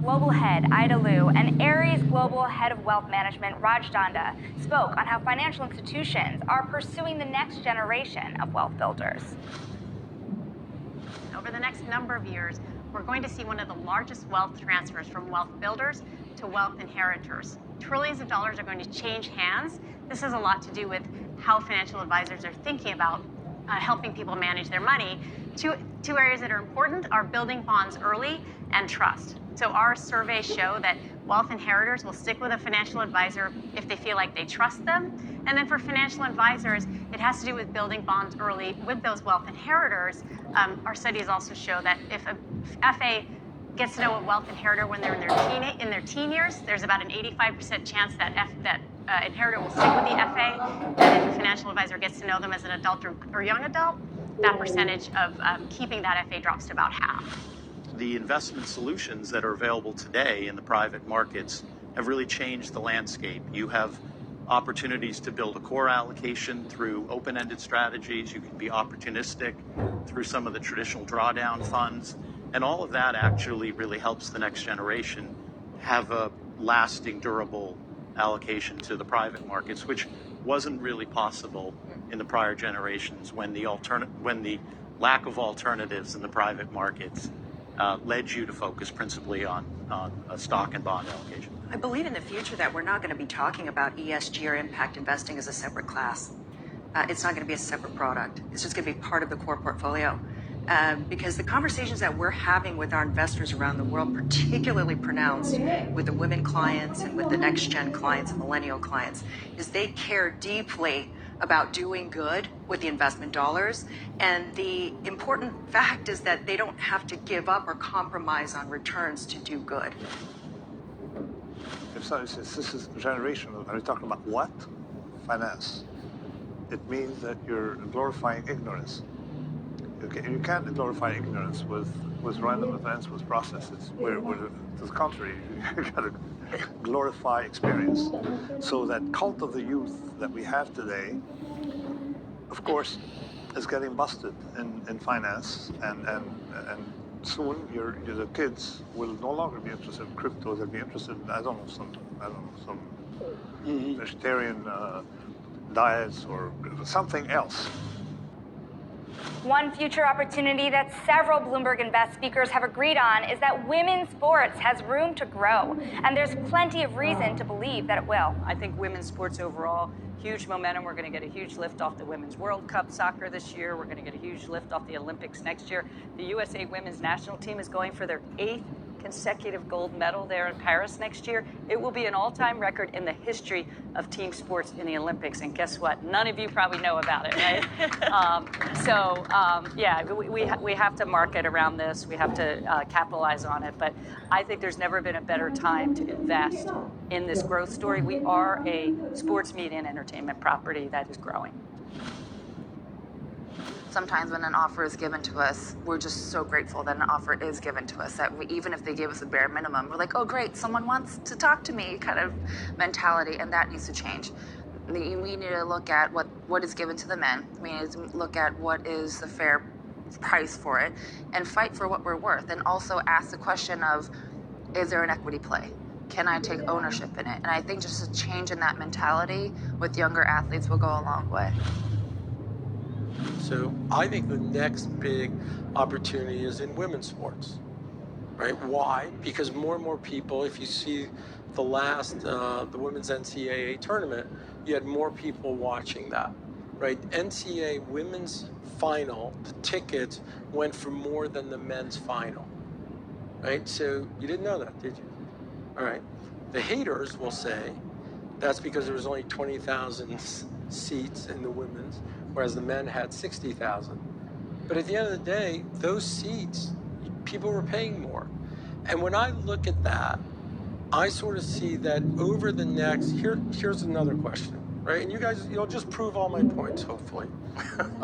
Global Head Ida Liu and Ares Global Head of Wealth Management Raj Danda spoke on how financial institutions are pursuing the next generation of wealth builders. Over the next number of years, we're going to see one of the largest wealth transfers from wealth builders to wealth inheritors. Trillions of dollars are going to change hands. This has a lot to do with how financial advisors are thinking about helping people manage their money. Two areas that are important are building bonds early and trust. So our surveys show that wealth inheritors will stick with a financial advisor if they feel like they trust them. And then for financial advisors, it has to do with building bonds early with those wealth inheritors. Our studies also show that if a FA gets to know a wealth inheritor when they're in their teen years, there's about an 85% chance that inheritor will stick with the FA. And if a financial advisor gets to know them as an adult or young adult, that percentage of keeping that FA drops to about half. The investment solutions that are available today in the private markets have really changed the landscape. You have opportunities to build a core allocation through open-ended strategies. You can be opportunistic through some of the traditional drawdown funds. And all of that actually really helps the next generation have a lasting, durable allocation to the private markets, which wasn't really possible in the prior generations when the lack of alternatives in the private markets led you to focus principally on a stock and bond allocation. I believe in the future that we're not going to be talking about ESG or impact investing as a separate class. It's not going to be a separate product. It's just going to be part of the core portfolio. Because the conversations that we're having with our investors around the world, particularly pronounced with the women clients and with the next gen clients and millennial clients, is they care deeply about doing good with the investment dollars. And the important fact is that they don't have to give up or compromise on returns to do good. If somebody says this is generational, are you talking about what? Finance. It means that you're glorifying ignorance. You can't glorify ignorance with random events, with processes. To the contrary, you got to glorify experience. So that cult of the youth that we have today, of course, is getting busted in finance, and soon the kids will no longer be interested in crypto. They'll be interested in some vegetarian diets or something else. One future opportunity that several Bloomberg Invest speakers have agreed on is that women's sports has room to grow, and there's plenty of reason to believe that it will. I think women's sports overall, huge momentum. We're going to get a huge lift off the Women's World Cup soccer this year. We're going to get a huge lift off the Olympics next year. The USA women's national team is going for their 8th consecutive gold medal there in Paris next year. It will be an all-time record in the history of team sports in the Olympics. And guess what? None of you probably know about it, right? Yeah, we have to market around this. We have to capitalize on it. But I think there's never been a better time to invest in this growth story. We are a sports, media, and entertainment property that is growing. Sometimes when an offer is given to us, we're just so grateful that an offer is given to us, that even if they give us a bare minimum, we're like, oh great, someone wants to talk to me kind of mentality, and that needs to change. We need to look at what is given to the men. We need to look at what is the fair price for it and fight for what we're worth, and also ask the question of, is there an equity play? Can I take ownership in it? And I think just a change in that mentality with younger athletes will go a long way. So I think the next big opportunity is in women's sports, right? Why? Because more and more people, if you see the women's NCAA tournament, you had more people watching that, right? NCAA women's final, the tickets went for more than the men's final, right? So you didn't know that, did you? All right. The haters will say that's because there was only 20,000 seats in the women's, whereas the men had 60,000. But at the end of the day, those seats, people were paying more. And when I look at that, I sort of see that over the next, here's another question, right? And you guys, you'll just prove all my points, hopefully,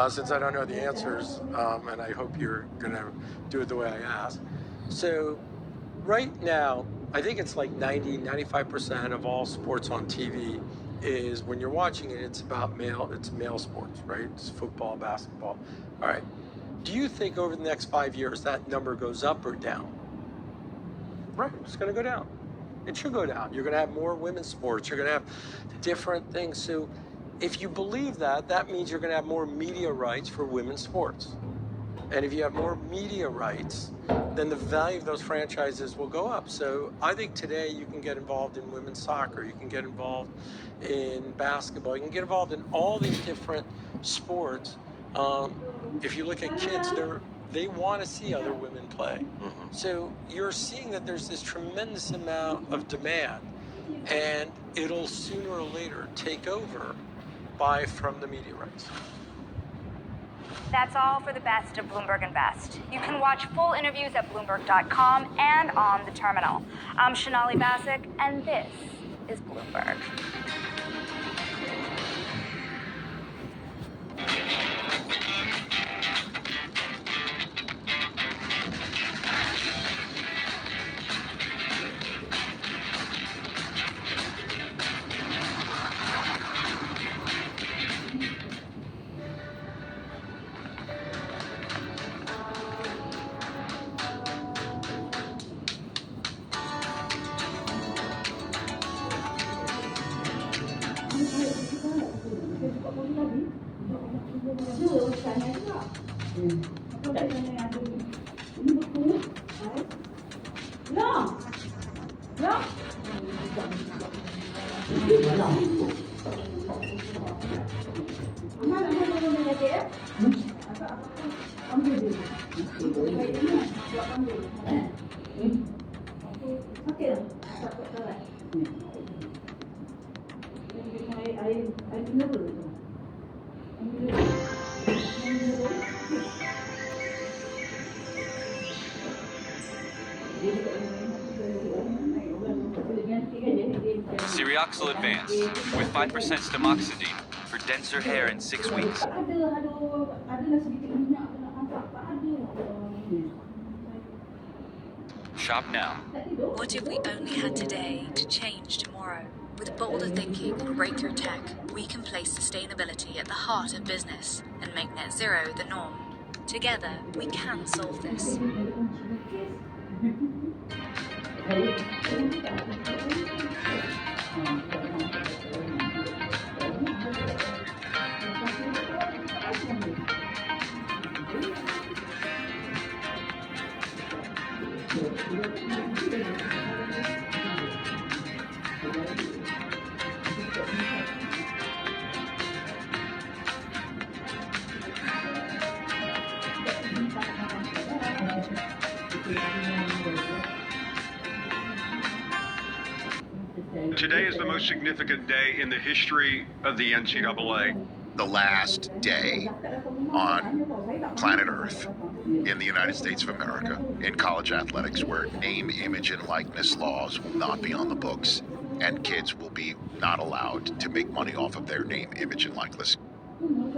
since I don't know the answers, and I hope you're gonna do it the way I ask. So right now, I think it's like 95% of all sports on TV is, when you're watching it, it's male sports, right? It's football, basketball. All right. Do you think over the next 5 years that number goes up or down? Right, it's going to go down. It should go down. You're going to have more women's sports. You're going to have different things. So if you believe that, that means you're going to have more media rights for women's sports. And if you have more media rights, then the value of those franchises will go up. So I think today you can get involved in women's soccer. You can get involved in basketball. You can get involved in all these different sports. If you look at kids, they want to see other women play. So you're seeing that there's this tremendous amount of demand, and it'll sooner or later take over from the media rights. That's all for the best of Bloomberg Invest. You can watch full interviews at Bloomberg.com and on the terminal. I'm Shonali Bassick, and this is Bloomberg. Serioxyl Advance with 5% stamoxidine for denser hair in 6 weeks. Shop now. What if we only had today to change tomorrow? With bolder thinking and breakthrough tech, we can place sustainability at the heart of business and make net zero the norm. Together, we can solve this. Today is the most significant day in the history of the NCAA. The last day on planet Earth in the United States of America in college athletics where name, image, and likeness laws will not be on the books and kids will be not allowed to make money off of their name, image, and likeness.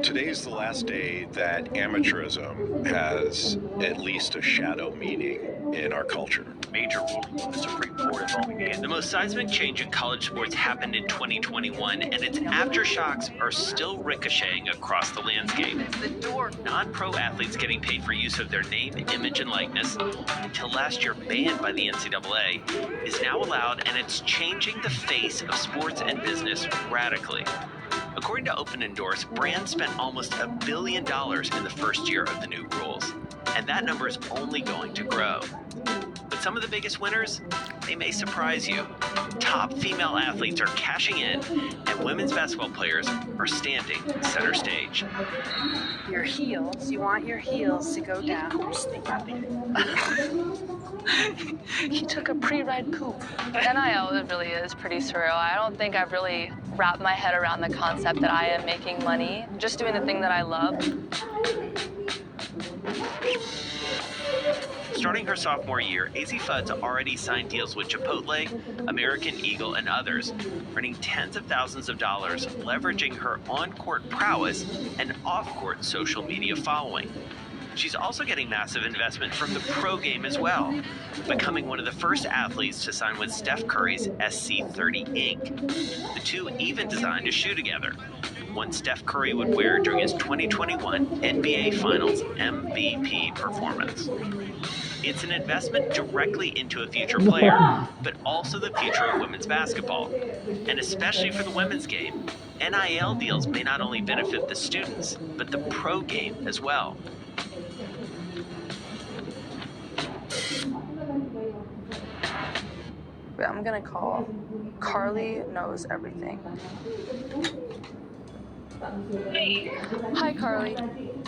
Today is the last day that amateurism has at least a shadow meaning in our culture. Major rule from the Supreme Court involving games. The most seismic change in college sports happened in 2021, and its aftershocks are still ricocheting across the landscape. The door, non-pro athletes getting paid for use of their name, image, and likeness, until last year banned by the NCAA, is now allowed, and it's changing the face of sports and business radically. According to Open Endorse, brands spent almost $1 billion in the first year of the new rules, and that number is only going to grow. But some of the biggest winners, they may surprise you. Top female athletes are cashing in, and women's basketball players are standing center stage. Your heels, you want your heels to go down. He took a pre-ride coupe. NIL really is pretty surreal. I don't think I've really wrapped my head around the concept that I am making money just doing the thing that I love. Starting her sophomore year, AZ Fudd's already signed deals with Chipotle, American Eagle, and others, earning tens of thousands of dollars, leveraging her on-court prowess and off-court social media following. She's also getting massive investment from the pro game as well, becoming one of the first athletes to sign with Steph Curry's SC30 Inc. The two even designed a shoe together, one Steph Curry would wear during his 2021 NBA Finals MVP performance. It's an investment directly into a future player, but also the future of women's basketball. And especially for the women's game, NIL deals may not only benefit the students, but the pro game as well. Wait, I'm gonna call. Carly knows everything. Hi, Carly.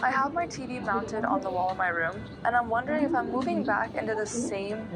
I have my TV mounted on the wall in my room, and I'm wondering if I'm moving back into the same